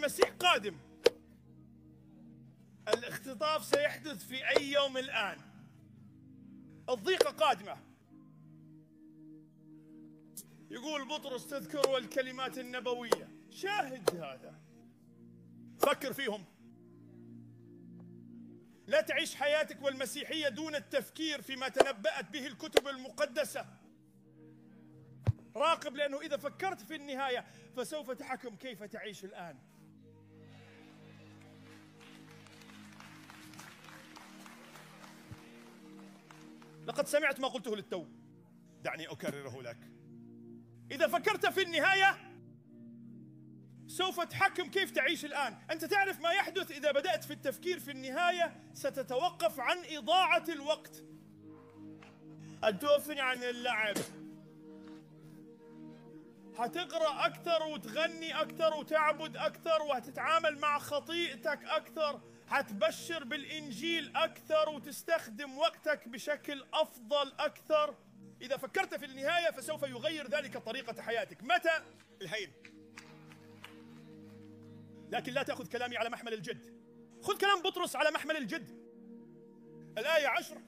المسيح قادم. الاختطاف سيحدث في أي يوم الآن. الضيقة قادمة. يقول بطرس تذكروا الكلمات النبوية. شاهد هذا، فكر فيهم. لا تعيش حياتك والمسيحية دون التفكير فيما تنبأت به الكتب المقدسة. راقب، لأنه إذا فكرت في النهاية فسوف تحكم كيف تعيش الآن. لقد سمعت ما قلته للتو، دعني أكرره لك. إذا فكرت في النهاية سوف تحكم كيف تعيش الآن. أنت تعرف ما يحدث إذا بدأت في التفكير في النهاية، ستتوقف عن إضاعة الوقت. التوفني عن اللعب، هتقرأ أكثر وتغني أكثر وتعبد أكثر وهتتعامل مع خطيئتك أكثر، هتبشر بالإنجيل أكثر وتستخدم وقتك بشكل أفضل أكثر. إذا فكرت في النهاية فسوف يغير ذلك طريقة حياتك. متى؟ الحين. لكن لا تأخذ كلامي على محمل الجد، خذ كلام بطرس على محمل الجد. الآية 10